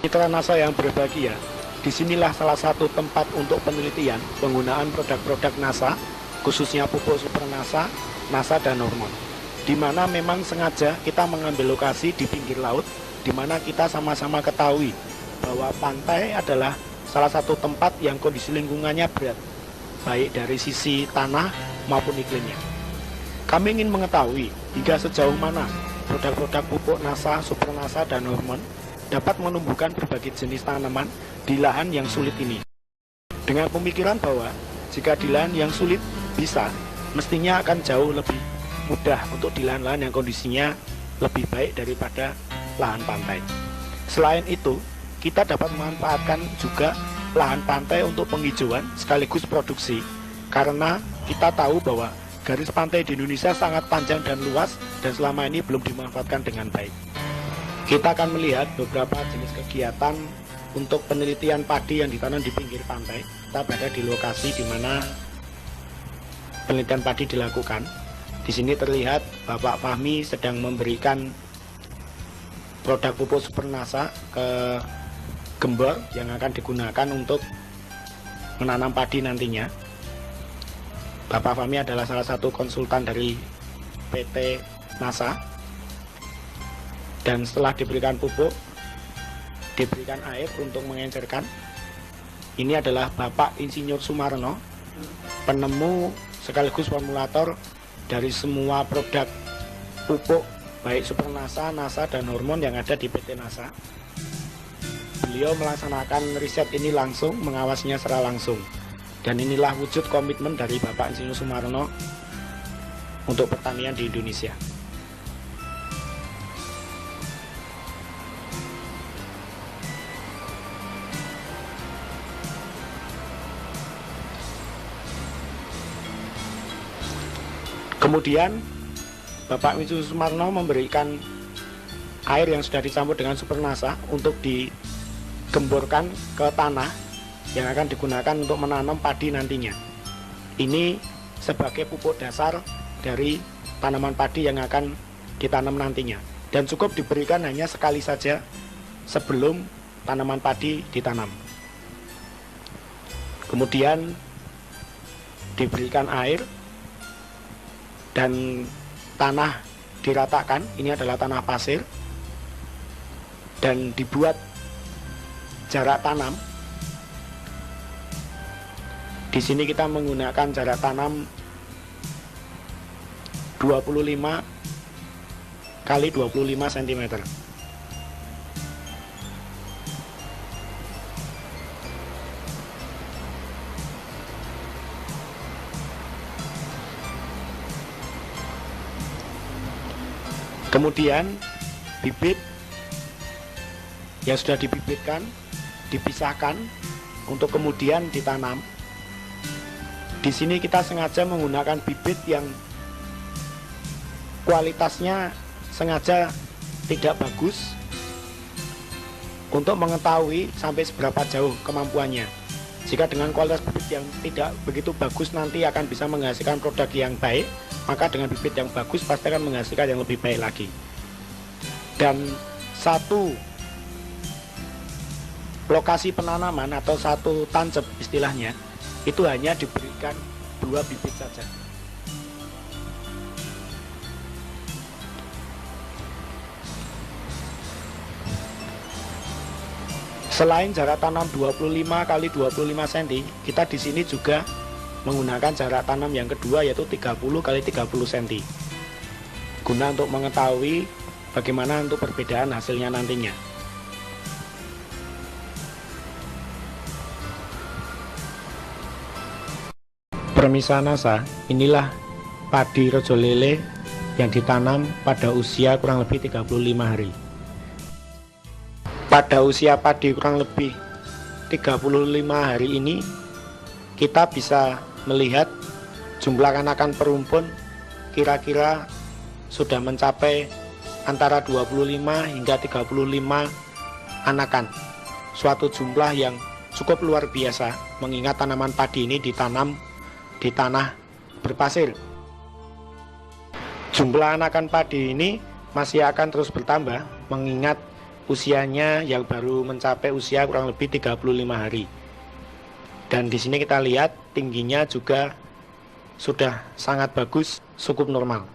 Mitra NASA yang berbahagia, disinilah salah satu tempat untuk penelitian penggunaan produk-produk NASA, khususnya pupuk super NASA, NASA dan hormon. Di mana memang sengaja kita mengambil lokasi di pinggir laut, di mana kita sama-sama ketahui bahwa pantai adalah salah satu tempat yang kondisi lingkungannya berat, baik dari sisi tanah maupun iklimnya. Kami ingin mengetahui hingga sejauh mana produk-produk pupuk NASA, super NASA, dan hormon dapat menumbuhkan berbagai jenis tanaman di lahan yang sulit ini. Dengan pemikiran bahwa jika di lahan yang sulit bisa, mestinya akan jauh lebih mudah untuk di lahan-lahan yang kondisinya lebih baik daripada lahan pantai. Selain itu, kita dapat memanfaatkan juga lahan pantai untuk penghijauan sekaligus produksi, karena kita tahu bahwa garis pantai di Indonesia sangat panjang dan luas dan selama ini belum dimanfaatkan dengan baik. Kita akan melihat beberapa jenis kegiatan untuk penelitian padi yang ditanam di pinggir pantai. Kita berada di lokasi di mana penelitian padi dilakukan. Di sini terlihat Bapak Fahmi sedang memberikan produk pupuk super NASA ke gembor yang akan digunakan untuk menanam padi nantinya. Bapak Fahmi adalah salah satu konsultan dari PT NASA. Dan setelah diberikan pupuk, diberikan air untuk mengencerkan. Ini adalah Bapak Insinyur Sumarno, penemu sekaligus formulator dari semua produk pupuk baik super NASA, NASA, dan hormon yang ada di PT NASA. Beliau melaksanakan riset ini langsung, mengawasinya secara langsung. Dan inilah wujud komitmen dari Bapak Insinyur Sumarno untuk pertanian di Indonesia. Kemudian Bapak Insinyur Sumarno memberikan air yang sudah dicampur dengan super NASA untuk digemborkan ke tanah yang akan digunakan untuk menanam padi nantinya. Ini sebagai pupuk dasar dari tanaman padi yang akan ditanam nantinya, dan cukup diberikan hanya sekali saja sebelum tanaman padi ditanam. Kemudian diberikan air dan tanah diratakan. Ini adalah tanah pasir, dan dibuat jarak tanam. Di sini kita menggunakan jarak tanam 25 kali 25 cm. Kemudian bibit yang sudah dibibitkan dipisahkan untuk kemudian ditanam. Di sini kita sengaja menggunakan bibit yang kualitasnya sengaja tidak bagus untuk mengetahui sampai seberapa jauh kemampuannya. Jika dengan kualitas bibit yang tidak begitu bagus nanti akan bisa menghasilkan produk yang baik, maka dengan bibit yang bagus pasti akan menghasilkan yang lebih baik lagi. Dan satu lokasi penanaman atau satu tancep istilahnya itu hanya diberikan 2 bibit saja. Selain jarak tanam 25 kali 25 cm, kita di sini juga menggunakan jarak tanam yang kedua yaitu 30 kali 30 cm. Guna untuk mengetahui bagaimana untuk perbedaan hasilnya nantinya. Permisa NASA, inilah padi rojo lele yang ditanam pada usia kurang lebih 35 hari. Pada usia padi kurang lebih 35 hari ini, kita bisa melihat jumlah anakan perumpun kira-kira sudah mencapai antara 25 hingga 35 anakan. Suatu jumlah yang cukup luar biasa mengingat tanaman padi ini ditanam di tanah berpasir. Jumlah anakan padi ini masih akan terus bertambah mengingat usianya yang baru mencapai usia kurang lebih 35 hari. Dan di sini kita lihat tingginya juga sudah sangat bagus, cukup normal.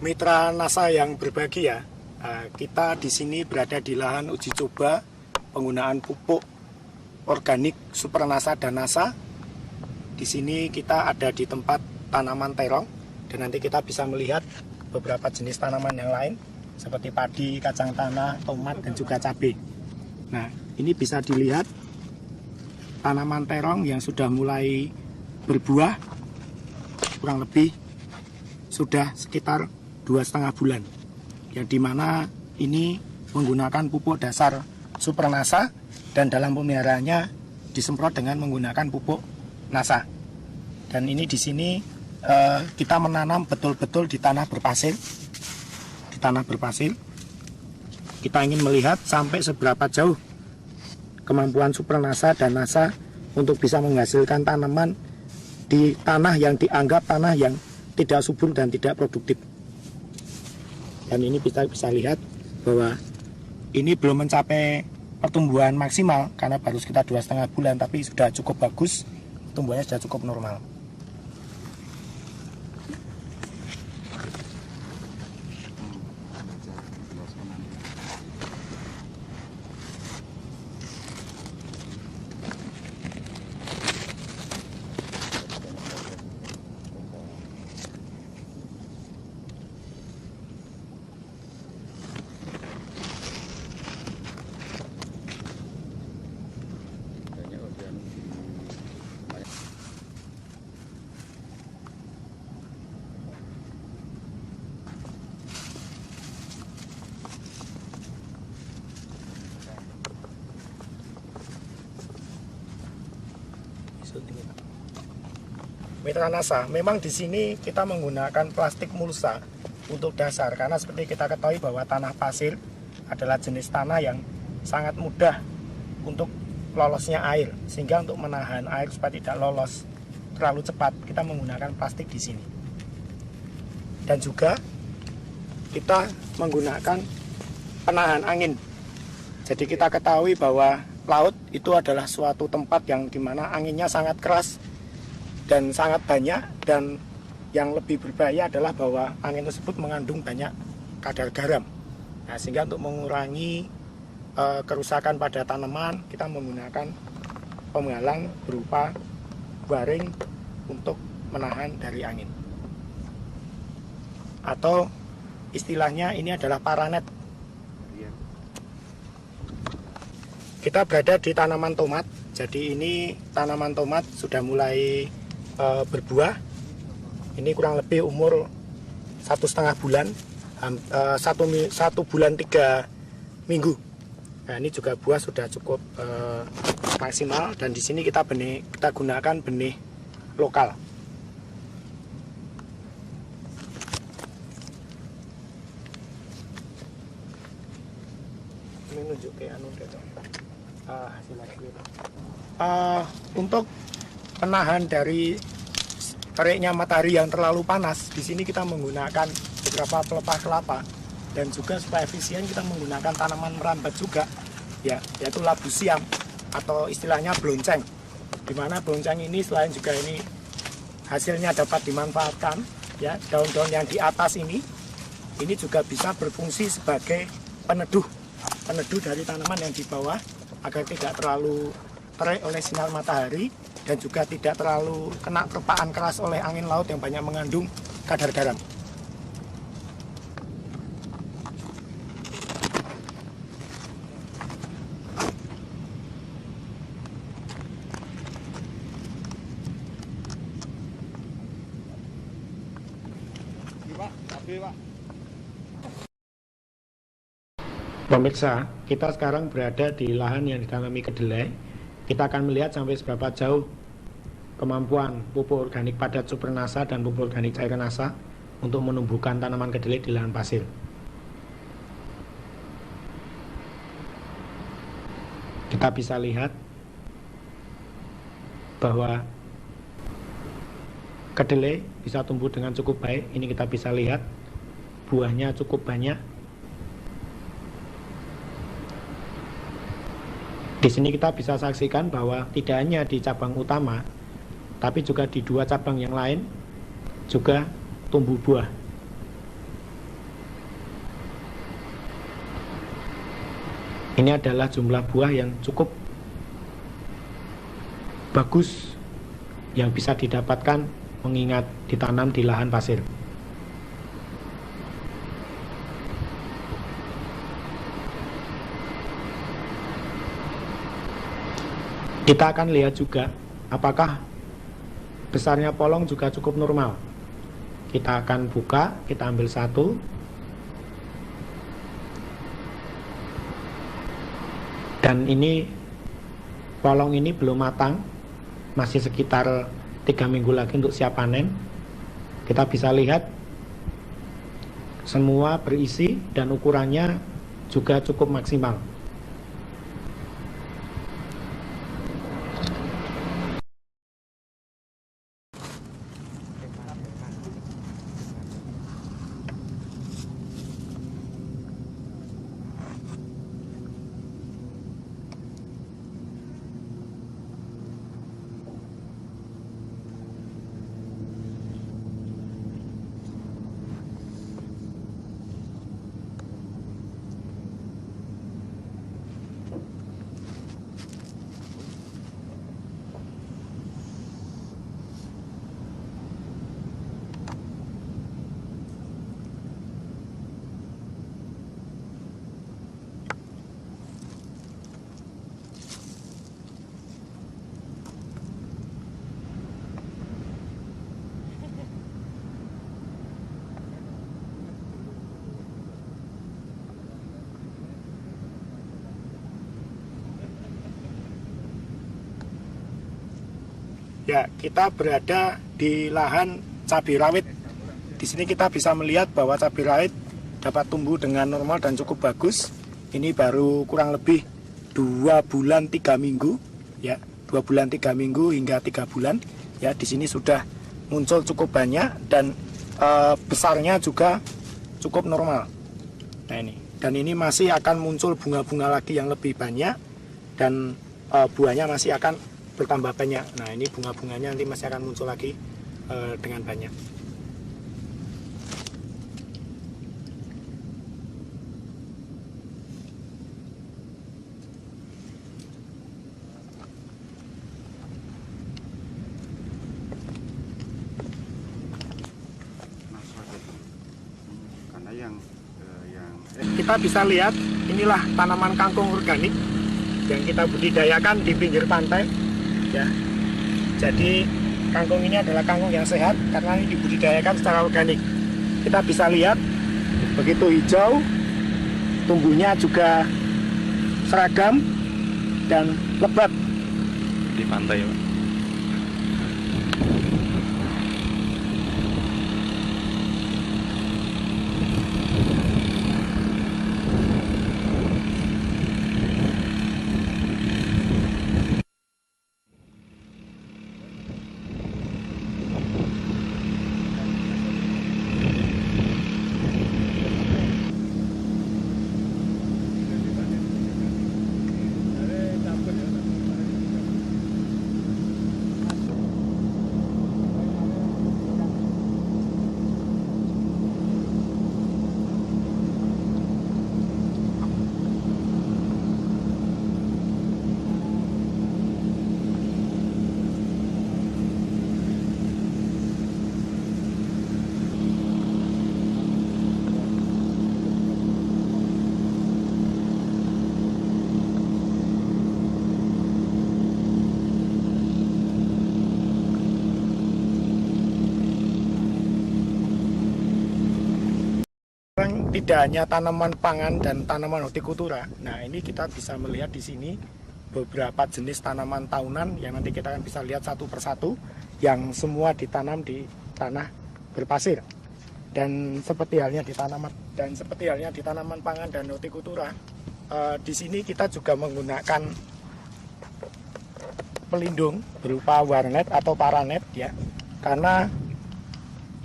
Mitra NASA yang berbahagia, kita di sini berada di lahan uji coba penggunaan pupuk organik Super NASA dan NASA. Di sini kita ada di tempat tanaman terong dan nanti kita bisa melihat beberapa jenis tanaman yang lain seperti padi, kacang tanah, tomat, dan juga cabai. Nah, ini bisa dilihat tanaman terong yang sudah mulai berbuah, kurang lebih sudah sekitar 2,5 bulan, yang dimana ini menggunakan pupuk dasar Super NASA dan dalam pemeliharaannya disemprot dengan menggunakan pupuk NASA. Dan ini di sini kita menanam betul-betul di tanah berpasir. Di tanah berpasir. Kita ingin melihat sampai seberapa jauh kemampuan Super NASA dan NASA untuk bisa menghasilkan tanaman di tanah yang dianggap tanah yang tidak subur dan tidak produktif. Dan ini kita bisa lihat bahwa ini belum mencapai pertumbuhan maksimal karena baru sekitar 2,5 bulan, tapi sudah cukup bagus, pertumbuhannya sudah cukup normal. Mitra NASA, memang di sini kita menggunakan plastik mulsa untuk dasar karena seperti kita ketahui bahwa tanah pasir adalah jenis tanah yang sangat mudah untuk lolosnya air, sehingga untuk menahan air supaya tidak lolos terlalu cepat kita menggunakan plastik di sini. Dan juga kita menggunakan penahan angin. Jadi kita ketahui bahwa laut itu adalah suatu tempat yang dimana anginnya sangat keras dan sangat banyak, dan yang lebih berbahaya adalah bahwa angin tersebut mengandung banyak kadar garam. Nah, sehingga untuk mengurangi kerusakan pada tanaman, kita menggunakan penghalang berupa waring untuk menahan dari angin. Atau istilahnya ini adalah paranet. Kita berada di tanaman tomat. Jadi ini tanaman tomat sudah mulai berbuah. Ini kurang lebih umur 1,5 bulan, 1 bulan 3 minggu. Nah, ini juga buah sudah cukup maksimal, dan di sini kita gunakan benih lokal. Ini nunjuk ke untuk penahan dari teriknya matahari yang terlalu panas, di sini kita menggunakan beberapa pelepah kelapa, dan juga supaya efisien kita menggunakan tanaman merambat juga, ya, yaitu labu siam atau istilahnya blonceng. Dimana blonceng ini selain juga ini hasilnya dapat dimanfaatkan, ya, daun-daun yang di atas ini juga bisa berfungsi sebagai peneduh dari tanaman yang di bawah agar tidak terlalu terik oleh sinar matahari dan juga tidak terlalu kena terpaan keras oleh angin laut yang banyak mengandung kadar garam. Pemirsa, kita sekarang berada di lahan yang ditanami kedelai. Kita akan melihat sampai seberapa jauh kemampuan pupuk organik padat Super NASA dan pupuk organik cair NASA untuk menumbuhkan tanaman kedelai di lahan pasir. Kita bisa lihat bahwa kedelai bisa tumbuh dengan cukup baik. Ini kita bisa lihat buahnya cukup banyak Di sini kita bisa saksikan bahwa tidak hanya di cabang utama, tapi juga di dua cabang yang lain juga tumbuh buah. Ini adalah jumlah buah yang cukup bagus yang bisa didapatkan mengingat ditanam di lahan pasir. Kita akan lihat juga apakah besarnya polong juga cukup normal. Kita akan buka, kita ambil satu. Dan ini polong ini belum matang, masih sekitar 3 minggu lagi untuk siap panen. Kita bisa lihat semua berisi dan ukurannya juga cukup maksimal. Ya, kita berada di lahan cabai rawit. Di sini kita bisa melihat bahwa cabai rawit dapat tumbuh dengan normal dan cukup bagus. Ini baru kurang lebih 2 bulan 3 minggu, ya, 2 bulan 3 minggu hingga 3 bulan. Ya, di sini sudah muncul cukup banyak dan besarnya juga cukup normal. Nah ini, dan ini masih akan muncul bunga-bunga lagi yang lebih banyak dan buahnya masih akan bertambah banyak. Nah ini bunga-bunganya nanti masih akan muncul lagi dengan banyak. Kita bisa lihat inilah tanaman kangkung organik yang kita budidayakan di pinggir pantai. Ya, jadi kangkung ini adalah kangkung yang sehat karena ini dibudidayakan secara organik. Kita bisa lihat begitu hijau, tumbuhnya juga seragam dan lebat di pantai, Pak. Tidak hanya tanaman pangan dan tanaman hortikultura. Nah, ini kita bisa melihat di sini beberapa jenis tanaman tahunan yang nanti kita akan bisa lihat satu persatu yang semua ditanam di tanah berpasir. Dan seperti halnya di tanaman pangan dan hortikultura, di sini kita juga menggunakan pelindung berupa warnet atau paranet, ya. Karena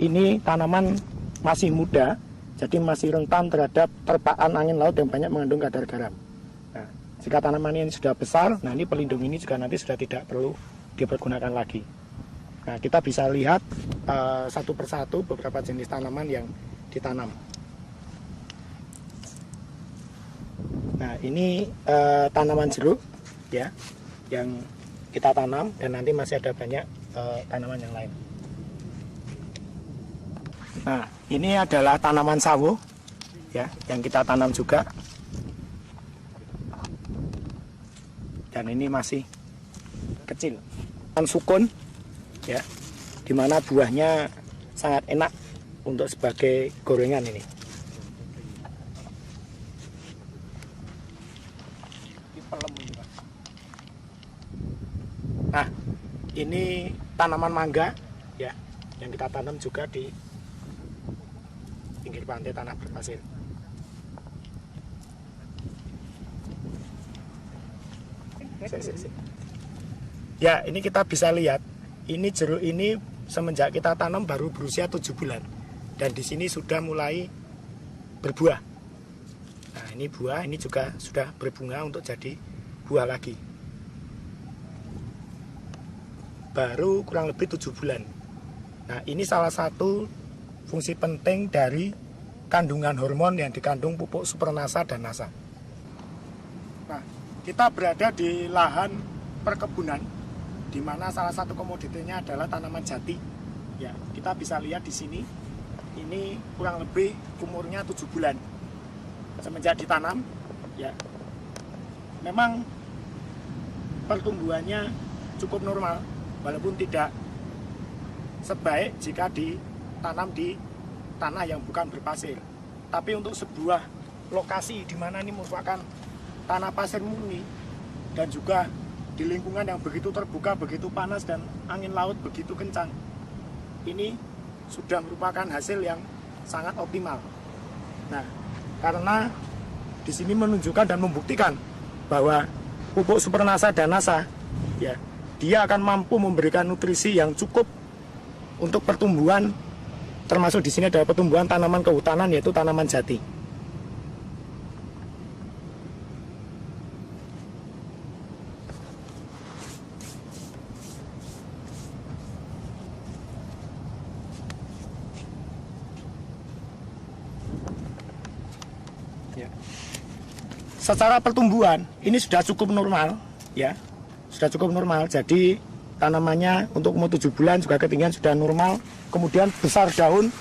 ini tanaman masih muda, jadi masih rentan terhadap terpaan angin laut yang banyak mengandung kadar garam. Nah, Jika tanaman ini sudah besar, nah ini pelindung ini juga nanti sudah tidak perlu dipergunakan lagi. Nah, kita bisa lihat satu persatu beberapa jenis tanaman yang ditanam. Nah, ini tanaman jeruk ya, yang kita tanam, dan nanti masih ada banyak tanaman yang lain. Nah, ini adalah tanaman sawo ya, yang kita tanam juga. Dan ini masih kecil. Sukun ya, dimana buahnya sangat enak untuk sebagai gorengan ini. Nah, ini tanaman mangga ya, yang kita tanam juga di pinggir pantai tanah berpasir. Ya, ini kita bisa lihat, ini jeruk ini semenjak kita tanam baru berusia 7 bulan, dan di sini sudah mulai berbuah. Nah, ini buah, ini juga sudah berbunga untuk jadi buah lagi. Baru kurang lebih 7 bulan. Nah, ini salah satu fungsi penting dari kandungan hormon yang dikandung pupuk supernasa dan nasa. Nah, kita berada di lahan perkebunan, di mana salah satu komoditinya adalah tanaman jati. Ya, kita bisa lihat di sini, ini kurang lebih umurnya 7 bulan semenjak ditanam. Ya, memang pertumbuhannya cukup normal, walaupun tidak sebaik jika ditanam di tanah yang bukan berpasir. Tapi untuk sebuah lokasi di mana ini merupakan tanah pasir murni, dan juga di lingkungan yang begitu terbuka, begitu panas, dan angin laut begitu kencang, ini sudah merupakan hasil yang sangat optimal. Nah, karena di sini menunjukkan dan membuktikan bahwa pupuk supernasa dan nasa ya, dia akan mampu memberikan nutrisi yang cukup untuk pertumbuhan, termasuk di sini adalah pertumbuhan tanaman kehutanan, yaitu tanaman jati. Ya. Secara pertumbuhan ini sudah cukup normal, ya, sudah cukup normal. Jadi tanamannya untuk umur 7 bulan juga ketinggian sudah normal. Kemudian besar daun,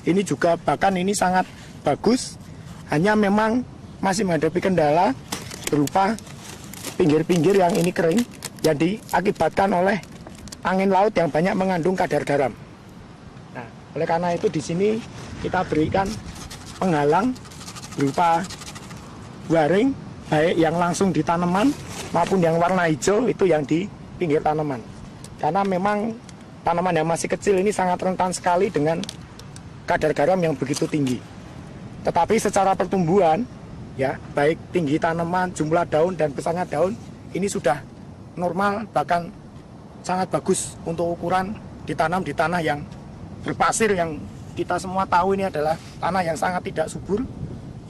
ini juga bahkan ini sangat bagus. Hanya memang masih menghadapi kendala berupa pinggir-pinggir yang ini kering, yang diakibatkan oleh angin laut yang banyak mengandung kadar garam. Nah, oleh karena itu di sini kita berikan penghalang berupa waring, baik yang langsung di tanaman maupun yang warna hijau itu yang di pinggir tanaman. Karena memang tanaman yang masih kecil ini sangat rentan sekali dengan kadar garam yang begitu tinggi. Tetapi secara pertumbuhan ya, baik tinggi tanaman, jumlah daun dan besarnya daun ini sudah normal, bahkan sangat bagus untuk ukuran ditanam di tanah yang berpasir, yang kita semua tahu ini adalah tanah yang sangat tidak subur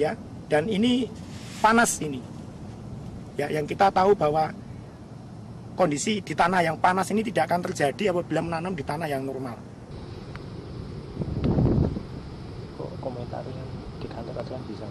ya, dan ini panas ini ya, yang kita tahu bahwa kondisi di tanah yang panas ini tidak akan terjadi apabila menanam di tanah yang normal. Komentar yang di kantor aja bisa.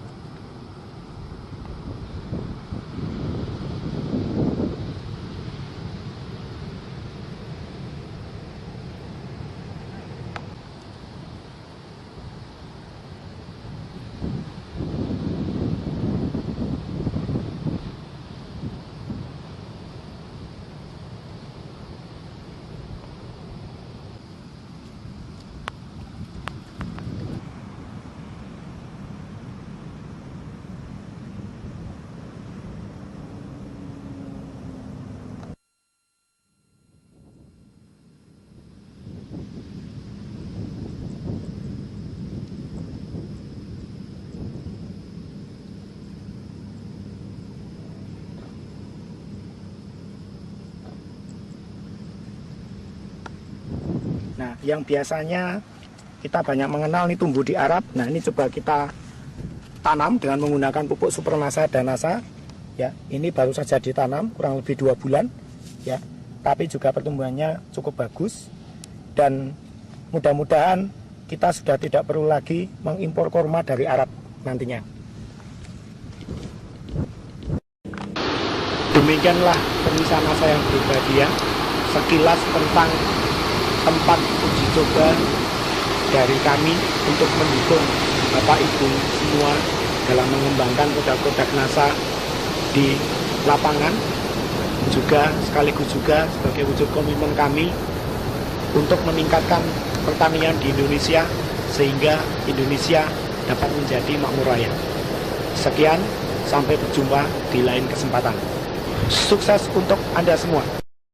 Nah, yang biasanya kita banyak mengenal ini tumbuh di Arab. Nah, ini coba kita tanam dengan menggunakan pupuk supernasa dan nasa Ya, ini baru saja ditanam kurang lebih 2 bulan, ya, tapi juga pertumbuhannya cukup bagus dan mudah-mudahan kita sudah tidak perlu lagi mengimpor kurma dari Arab nantinya. Demikianlah pemirsa saya yang berbahagia, sekilas tentang tempat uji coba dari kami untuk mendukung Bapak Ibu semua dalam mengembangkan produk-produk NASA di lapangan, juga sekaligus juga sebagai wujud komitmen kami untuk meningkatkan pertanian di Indonesia sehingga Indonesia dapat menjadi makmur raya. Sekian, sampai berjumpa di lain kesempatan. Sukses untuk Anda semua.